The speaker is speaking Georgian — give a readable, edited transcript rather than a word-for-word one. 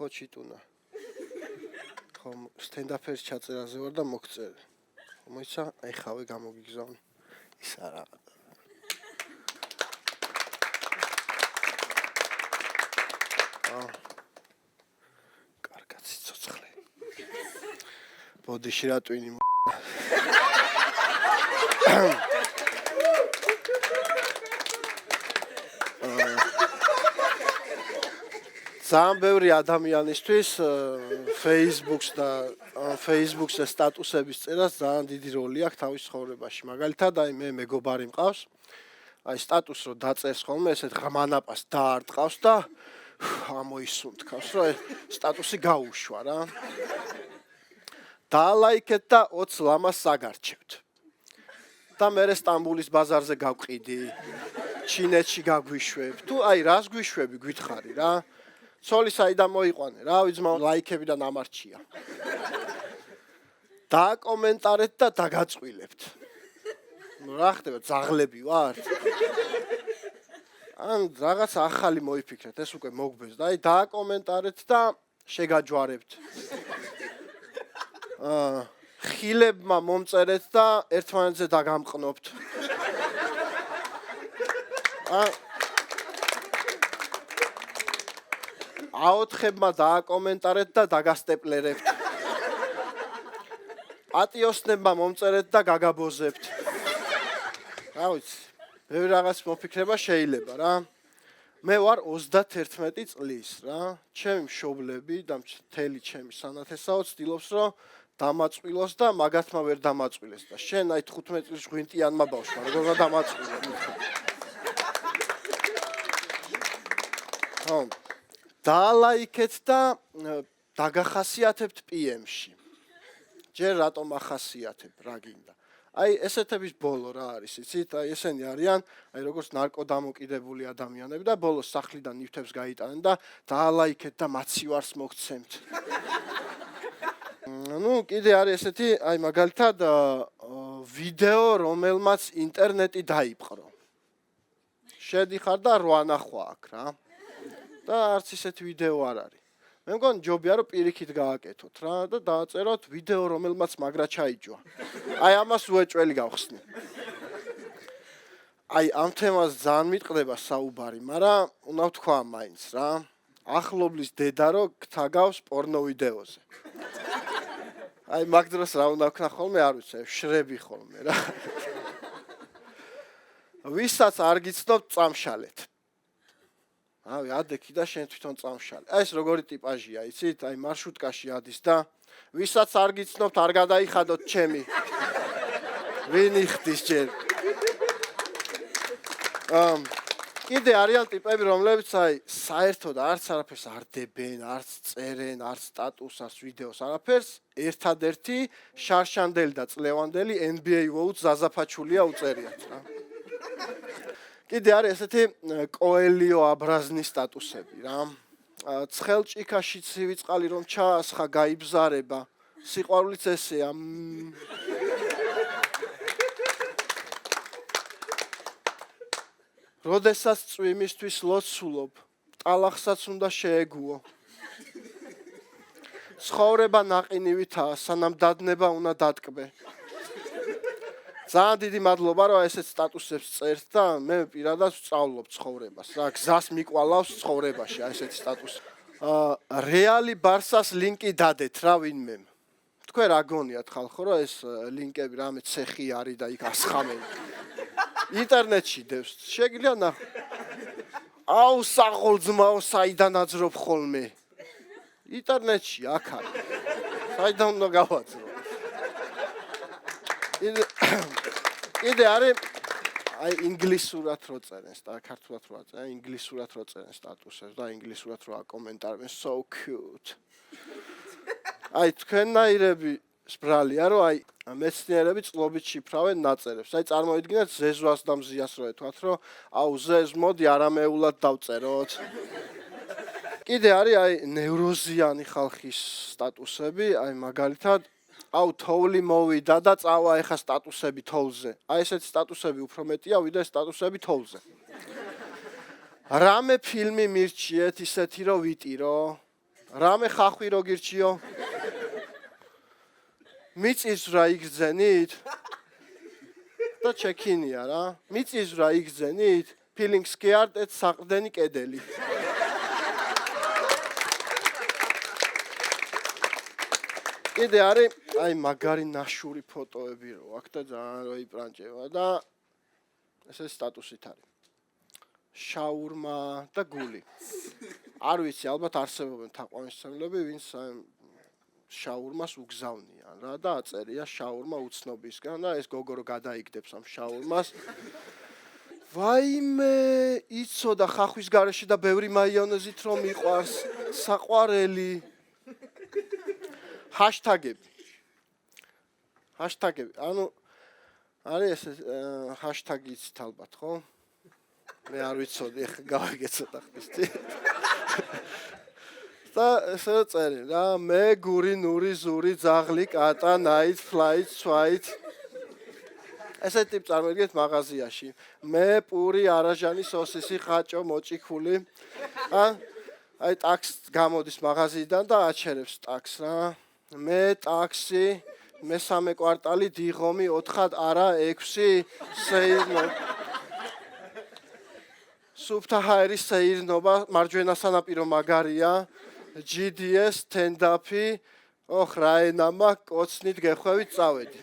ხოჩიტუნა ხომ სტენდაფერის ჩაწერაზე ვარ და მოგწერე მოიცა აი ხავე გამოგიგზავნე ის არა კარგად სიცოცხლე ბოდიში რა ტვინი ძალიან ბევრი ადამიანისთვის Facebook-ზე სტატუსების წერას ძალიან დიდი როლი აქვს თავის ცხოვრებაში. მაგალითად, აი მე მეგობარი მყავს. აი სტატუსს რო დაწერს ხოლმე, ესეთ ღმანაპას დაარტყავს და ამოისუნთქავს, რომ სტატუსი გაუშვა რა. დაალაიქეთ და 20 ლამას საგარჩევთ. და მე სტამბულის ბაზარზე გავყიდი. ჩინეთში გაგვიშვებ. თუ აი რას გვიშვები, გითხარი რა. ცოლი საიდან მოიყვანე რა ვიძმა ლაიქებიდან ამარჩია დააკომენტარეთ და დაგაწყვილებთ ნუ რა ხდება ძაღლები ვართ ან რაღაც ახალი მოიფიქრეთ ეს უკვე მოგბეს და აი დააკომენტარეთ და შეგაჯვარებთ ხილებმა მომწერეთ და ერთმანეთზე დაგამყნობთ აოთხებმა დააკომენტარეთ და დაგასტეპლერებთ. პატიოსნებმა მომწერეთ და გაგაბოზებთ. რა ვიცი, ბევრი რაღაც მოფიქრება შეიძლება რა. მე ვარ 31 წლის რა. ჩემი მშობლები და მთელი ჩემი სანათესაო ცდილობს რომ დამაწვილოს და მაგათმა ვერ დამაწვილეს და შენ აი 15 წლის ღვინტიანმა ბავშვმა როგორ დამაწვილო. ხო დაალაიქეთ და დაგახასიათებთ PM-ში. ჯერ რატომ ახასიათებ, რა გინდა. აი ესეთების ბოლო რა არის, იცით? აი ესენი არიან, აი როგორც ნარკოდამოკიდებული ადამიანები და ბოლოს სახლიდან ნივთებს გაიტანენ და დაალაიქეთ და მაცივარს მოგცემთ. ნუ კიდე არის ესეთი, აი მაგალითად ვიდეო, რომელმაც ინტერნეტი დაიპყრო. შედიხარ და რო ანახვა აქ რა. და არც ისეთი ვიდეო არ არის. მე მგონი ჯობია რომ პირიქით გააკეთოთ რა და დააწეროთ ვიდეო რომელმაც მაგრა ჩაიჯვა. აი ამას უეჭველი გავხსნი. აი ამ თემას ძალიან მიტყდება საუბარი, მაგრამ უნდა ვთქვა მაინც რა. ახლობლის დედა რო გთაგავს პორნო ვიდეოზე. აი მაგ დროს რა უნდა ვქნა ხოლმე არ ვიცი, შრები ხოლმე რა. ვისაც არ გიცნობთ წამშალეთ. ავი ადექი და შენ თვითონ წამშალე. აი ეს როგორი ტიპაჟია, იცით? აი მარშრუტკაში ადის და ვისაც არ გიცნობთ, არ გადაიხადოთ ჩემი. ვინ იხდის ჯერ? კიდე არიან ტიპები, რომლებიც აი საერთოდ არც არაფერს არ დებენ, არც წერენ, არც სტატუსს, არც ვიდეოს, არაფერს. ერთადერთი შარშანდელი და წლევანდელი NBA vote ზაზაფაჩულია უწერიათ რა. კიდე არის ესეთი კოელიო აბრაზნის სტატუსები რა. ცხელჭიქაში ცივი წყალი რომ ჩაასხა გაიბზარება. სიყვარულიც ესეა. როდესაც წვიმისთვის ლოცულობ, ტალახსაც უნდა შეეგუო. ცხოვრება ნაყინივითაა, სანამ დადნება უნდა დატკბე. ძალიან დიდი მადლობა რომ ესეთ სტატუსებს წერთ და მე პირადად ვსწავლობ ცხოვრებას. რა გზას მიყვალავს ცხოვრებაში აი ესეთი სტატუსი. რეალი ბარსას ლინკი დადეთ რა ვინმე. თქვენ რა გონიათ ხალხო რომ ეს ლინკები რამე ცეხი არის და იქ ასხამენ. ინტერნეტში დევს. შეგიძლია ნახო. აუ საღოლძმაო საიდან აძრობ ხოლმე. ინტერნეტში აქ არის. საიდან უნდა გავაძრო. კიდე არის აი ინგლისურად რო წერენ და ქართულად რო წერენ, ინგლისურად რო წერენ სტატუსებს და ინგლისურად რო აკომენტარებენ so cute. აი თქვენნაირები სბრალია რომ აი მეცნიერები წყლობით შიფრავენ ნაწერებს. აი წარმოიდგინეთ ზეზვას და მზიას რო ეთქვათ რომ აუ ზეზ მოდი არამეულად დავწეროთ. კიდე არის აი ნევროზიანი ხალხის სტატუსები, აი მაგალითად აუ თოვლი მოვიდა და წავა ეხა სტატუსები თოვლზე. აი ესეთი სტატუსები უფრო მეტია ვიდრე სტატუსები თოვლზე. რამე ფილმი მირჩიეთ ისეთი რომ ვიტირო? რამე ხახვი რო გირჩიო? მიწის რა იგზენით? და ჩექინია რა. მიწის რა იგზენით? Feeling scared at საყრდენი კედელი. კიდე არის აი მაგარი ნაშური ფოტოები რო აქ და ძალიან რო იპრანჭება და ესე სტატუსით არის. შაურმა და გული. არ ვიცი, ალბათ არსებობენ თაყვანისმცემლები, ვინც შაურმას უგზავნიან რა და აწერია შაურმა უცნობისგან და ეს გოგო რო გადაიგდებს ამ შაურმას. ვაიმე, იცოდა ხახვის გარეშე და ბევრი მაიონეზით რომ მიყვარს, საყვარელი. ჰაშტაგები. ანუ არის ეს ჰაშტაგი იცით ალბათ, ხო? მე არ ვიცოდი, ახლა გავაგეცოთ ახლა. და ესე წერენ რა, მე გური ნური ზური ძაღლი კატა night flight swipe. ესე ტიპ წარმოიდგინეთ მაღაზიაში. მე პური არაჟანი სოსისი ხაჭო მოჭიქული. აი ტაქსი გამოდის მაღაზიიდან და აჩერებს ტაქსს რა. მე ტაქსი მესამე კვარტალი დიღომი 4 არა 6 სეირნო. სუფთა ჰაერის სეირნობა მარჯვენა სანაპირო მაგარია. GDS stand-up-ი ოხ რა ენამა კოცნით გეხვევით წავედი.